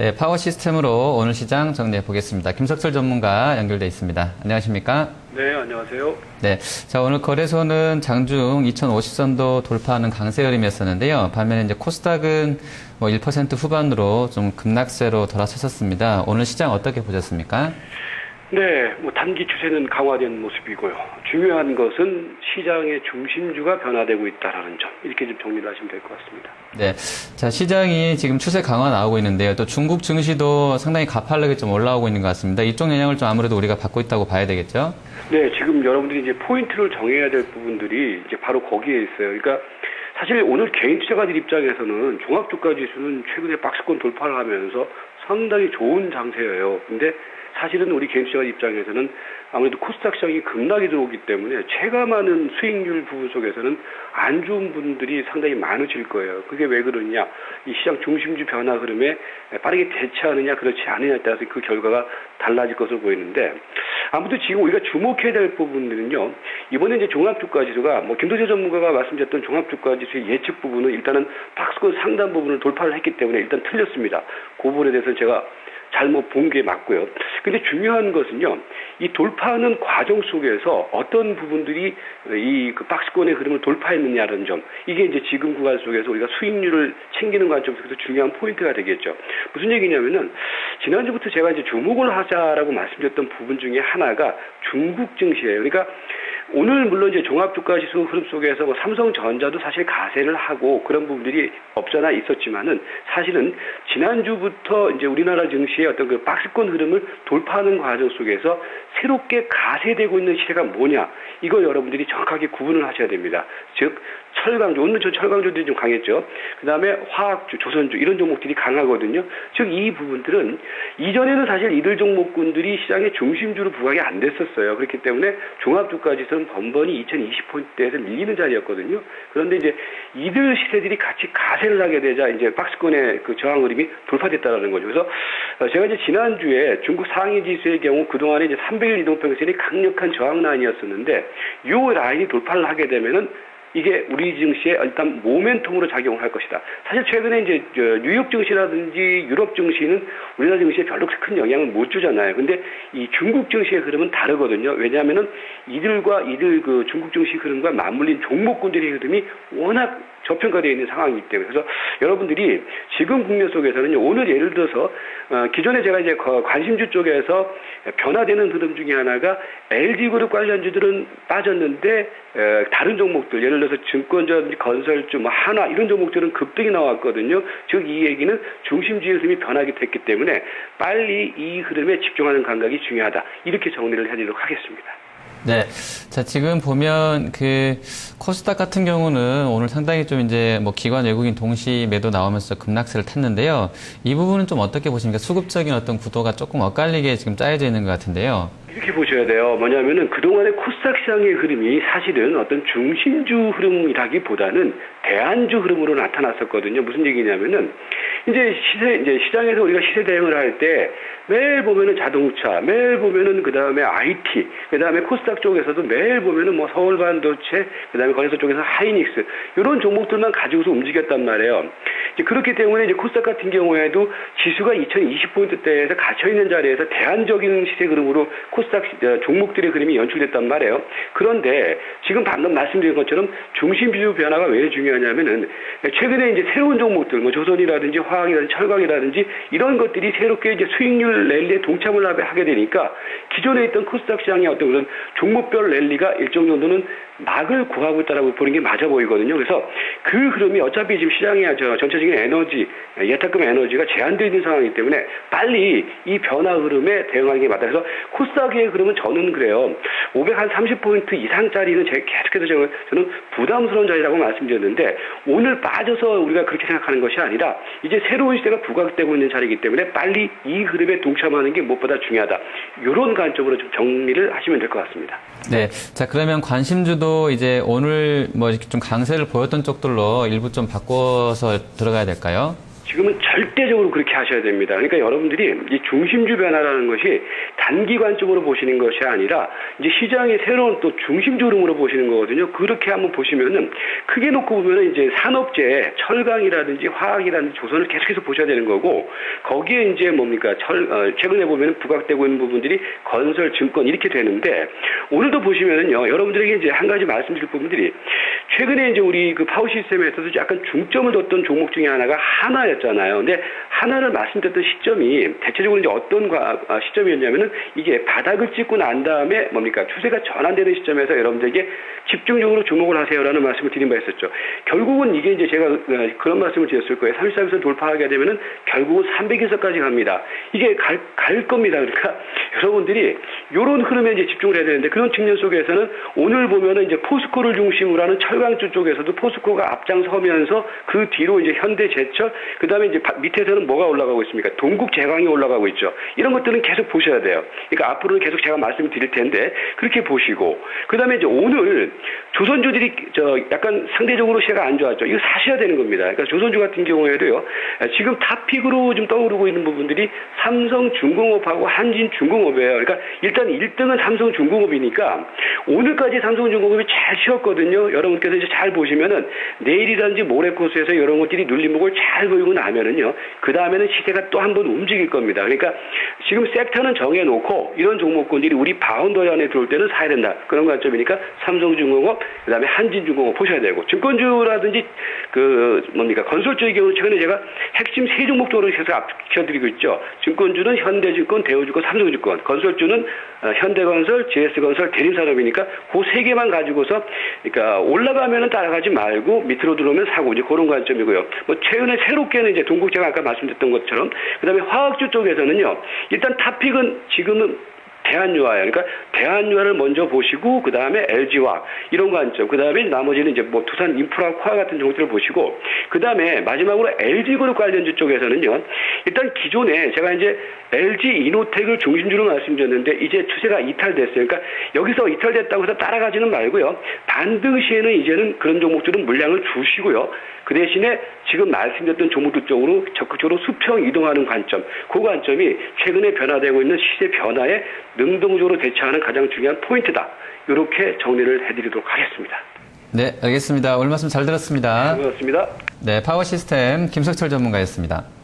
네, 파워 시스템으로 오늘 시장 정리해 보겠습니다. 김석철 전문가 연결돼 있습니다. 안녕하십니까? 네, 안녕하세요. 네, 자 오늘 거래소는 장중 2050선도 돌파하는 강세 흐름이었었는데요. 반면에 이제 코스닥은 뭐 1% 후반으로 좀 급락세로 돌아섰습니다. 오늘 시장 어떻게 보셨습니까? 네, 단기 추세는 강화된 모습이고요. 중요한 것은 시장의 중심주가 변화되고 있다는 점, 이렇게 좀 정리를 하시면 될 것 같습니다. 네, 자 시장이 지금 추세 강화 나오고 있는데요. 또 중국 증시도 상당히 가팔르게 좀 올라오고 있는 것 같습니다. 이쪽 영향을 좀 아무래도 우리가 받고 있다고 봐야 되겠죠? 네, 지금 여러분들이 이제 포인트를 정해야 될 부분들이 이제 바로 거기에 있어요. 그러니까 사실 오늘 개인 투자가들 입장에서는 종합주가 지수는 최근에 박스권 돌파를 하면서 상당히 좋은 장세예요. 근데 사실은 우리 개인 투자자 입장에서는 아무래도 코스닥 시장이 급락이 들어오기 때문에 체감하는 수익률 부분 속에서는 안 좋은 분들이 상당히 많으실 거예요. 그게 왜 그러냐? 이 시장 중심주 변화 흐름에 빠르게 대처하느냐 그렇지 않느냐에 따라서 그 결과가 달라질 것으로 보이는데, 아무튼 지금 우리가 주목해야 될 부분들은요, 이번에 이제 종합주가지수가 김도재 전문가가 말씀드렸던 종합주가지수의 예측 부분은 일단은 박스권 상단 부분을 돌파를 했기 때문에 일단 틀렸습니다. 그 부분에 대해서는 제가 잘못 본 게 맞고요. 근데 중요한 것은요, 이 돌파하는 과정 속에서 어떤 부분들이 이 박스권의 흐름을 돌파했느냐는 점, 이게 이제 지금 구간 속에서 우리가 수익률을 챙기는 관점에서 중요한 포인트가 되겠죠. 무슨 얘기냐면은, 지난주부터 제가 이제 주목을 하자라고 말씀드렸던 부분 중에 하나가 중국 증시예요. 그러니까 오늘 물론 이제 종합주가지수 흐름 속에서 삼성전자도 사실 가세를 하고 그런 부분들이 없잖아 있었지만은, 사실은 지난주부터 이제 우리나라 증시의 어떤 그 박스권 흐름을 돌파하는 과정 속에서 새롭게 가세되고 있는 시세가 뭐냐, 이거 여러분들이 정확하게 구분을 하셔야 됩니다. 즉 철강주, 오늘 저 철강주들이 좀 강했죠. 그 다음에 화학주, 조선주 이런 종목들이 강하거든요. 즉 이 부분들은 이전에는 사실 이들 종목군들이 시장의 중심주로 부각이 안 됐었어요. 그렇기 때문에 종합주가지수는 번번이 2020포인트대에서 밀리는 자리였거든요. 그런데 이제 이들 시세들이 같이 가세를 하게 되자 이제 박스권의 그 저항 흐름이 돌파됐다는 거죠. 그래서 제가 이제 지난주에 중국 상위 지수의 경우 그동안에 이제 300일 이동평균선이 강력한 저항 라인이었었는데, 이 라인이 돌파를 하게 되면은 이게 우리 증시에 일단 모멘텀으로 작용을 할 것이다. 사실 최근에 이제 뉴욕 증시라든지 유럽 증시는 우리나라 증시에 별로 큰 영향을 못 주잖아요. 근데 이 중국 증시의 흐름은 다르거든요. 왜냐하면은 이들과 이들 그 중국 증시 흐름과 맞물린 종목군들의 흐름이 워낙 저평가되어 있는 상황이기 때문에, 그래서 여러분들이 지금 국면 속에서는 오늘 예를 들어서 기존에 제가 이제 관심주 쪽에서 변화되는 흐름 중에 하나가 LG그룹 관련주들은 빠졌는데 다른 종목들, 예를 들어서 증권주라든지 건설주, 한화 이런 종목들은 급등이 나왔거든요. 즉 이 얘기는 중심주의 흐름이 변하게 됐기 때문에 빨리 이 흐름에 집중하는 감각이 중요하다, 이렇게 정리를 해드리도록 하겠습니다. 네. 자, 지금 보면 코스닥 같은 경우는 오늘 상당히 좀 이제 기관 외국인 동시 매도 나오면서 급락세를 탔는데요. 이 부분은 좀 어떻게 보십니까? 수급적인 어떤 구도가 조금 엇갈리게 지금 짜여져 있는 것 같은데요. 이렇게 보셔야 돼요. 뭐냐면은 그동안의 코스닥 시장의 흐름이 사실은 어떤 중심주 흐름이라기보다는 대안주 흐름으로 나타났었거든요. 무슨 얘기냐면은 이제 시장에서 우리가 시세 대응을 할 때 매일 보면은 자동차, 매일 보면은 그 다음에 IT, 그 다음에 코스닥 쪽에서도 매일 보면은 서울 반도체, 그 다음에 거래소 쪽에서 하이닉스, 이런 종목들만 가지고서 움직였단 말이에요. 이제 그렇기 때문에 이제 코스닥 같은 경우에도 지수가 2020포인트대에서 갇혀있는 자리에서 대안적인 시세 흐름으로 코스닥 종목들의 흐름이 연출됐단 말이에요. 그런데 지금 방금 말씀드린 것처럼 중심주 변화가 왜 중요하냐면은 최근에 이제 새로운 종목들, 조선이라든지 화학이라든지 철강이라든지 이런 것들이 새롭게 이제 수익률 랠리에 동참을 하게 되니까 기존에 있던 코스닥 시장의 어떤 그런 종목별 랠리가 일정 정도는 막을 구하고 있다라고 보는 게 맞아 보이거든요. 그래서 그 흐름이 어차피 지금 시장의 전체적인 에너지, 예탁금 에너지가 제한되어 있는 상황이기 때문에 빨리 이 변화 흐름에 대응하는 게 맞다. 그래서 코스닥의 흐름은 저는 그래요. 530포인트 이상짜리는 계속해서 저는 부담스러운 자리라고 말씀드렸는데, 오늘 빠져서 우리가 그렇게 생각하는 것이 아니라 이제 새로운 시대가 부각되고 있는 자리이기 때문에 빨리 이 흐름에 동참하는 게 무엇보다 중요하다. 이런 관점으로 좀 정리를 하시면 될 것 같습니다. 네. 자, 그러면 관심주도 이제 오늘 이렇게 좀 강세를 보였던 쪽들로 일부 좀 바꿔서 들어가야 될까요? 지금은 절대적으로 그렇게 하셔야 됩니다. 그러니까 여러분들이 이 중심주 변화라는 것이 단기 관점으로 보시는 것이 아니라 이제 시장의 새로운 또 중심주 흐름으로 보시는 거거든요. 그렇게 한번 보시면은 크게 놓고 보면은 이제 산업재, 철강이라든지 화학이라든지 조선을 계속해서 보셔야 되는 거고 거기에 이제 뭡니까 최근에 보면은 부각되고 있는 부분들이 건설, 증권 이렇게 되는데 오늘도 보시면은요 여러분들에게 이제 한 가지 말씀드릴 부분들이 최근에 이제 우리 그 파워 시스템에서도 약간 중점을 뒀던 종목 중에 하나가 하나였잖아요. 근데 하나를 말씀드렸던 시점이 대체적으로 이제 어떤 시점이었냐면은 이게 바닥을 찍고 난 다음에 뭡니까 추세가 전환되는 시점에서 여러분들에게 집중적으로 주목을 하세요라는 말씀을 드린 바 있었죠. 결국은 이게 이제 제가 그런 말씀을 드렸을 거예요. 33에서 돌파하게 되면은 결국은 300에서까지 갑니다. 이게 갈 겁니다. 그러니까 여러분들이 이런 흐름에 이제 집중을 해야 되는데 그런 측면 속에서는 오늘 보면은 이제 포스코를 중심으로 하는 철강주 쪽에서도 포스코가 앞장서면서 그 뒤로 이제 현대제철 그다음에 이제 밑에서는 뭐가 올라가고 있습니까? 동국제광이 올라가고 있죠. 이런 것들은 계속 보셔야 돼요. 그러니까 앞으로는 계속 제가 말씀을 드릴 텐데 그렇게 보시고 그다음에 이제 오늘 조선주들이 약간 상대적으로 시세가 안 좋았죠. 이거 사셔야 되는 겁니다. 그러니까 조선주 같은 경우에도요. 지금 탑픽으로 좀 떠오르고 있는 부분들이 삼성중공업하고 한진중공업이에요. 그러니까 일단 1등은 삼성중공업이니까 오늘까지 삼성중공업이 잘 쉬었거든요. 여러분께서 이제 잘 보시면은 내일이라든지 모레 코스에서 이런 것들이 눌림목을 잘 보이고 나면은요. 그 다음에는 시세가 또 한 번 움직일 겁니다. 그러니까 지금 섹터는 정해놓고 이런 종목군들이 우리 바운더리 안에 들어올 때는 사야 된다. 그런 관점이니까 삼성중공업, 그 다음에 한진중공업 보셔야 되고 증권주라든지 건설주의 경우는 최근에 제가 핵심 세 종목 쪽으로 계속 앞서드리고 있죠. 증권주는 현대증권, 대우증권, 삼성증권, 건설주는 현대건설, GS건설, 대림산업이니까 그 세 개만 가지고서 그러니까 올라가면은 따라가지 말고 밑으로 들어오면 사고 이제 그런 관점이고요. 최근에 새롭게는 이제 동국제가 아까 말씀드렸던 것처럼 그다음에 화학주 쪽에서는요. 일단 탑픽은 지금은 대한유화예요. 그러니까 대한유화를 먼저 보시고 그 다음에 LG화학 이런 관점, 그 다음에 나머지는 이제 두산 인프라화 같은 종목들을 보시고 그 다음에 마지막으로 LG그룹 관련주 쪽에서는요. 일단 기존에 제가 이제 LG 이노텍을 중심주로 말씀드렸는데 이제 추세가 이탈됐어요. 그러니까 여기서 이탈됐다고 해서 따라가지는 말고요. 반등 시에는 이제는 그런 종목들은 물량을 주시고요. 그 대신에 지금 말씀드렸던 종목들 쪽으로 적극적으로 수평 이동하는 관점, 그 관점이 최근에 변화되고 있는 시세 변화에 능동적으로 대처하는 가장 중요한 포인트다. 이렇게 정리를 해드리도록 하겠습니다. 네, 알겠습니다. 오늘 말씀 잘 들었습니다. 네, 고맙습니다. 네, 파워 시스템 김석철 전문가였습니다.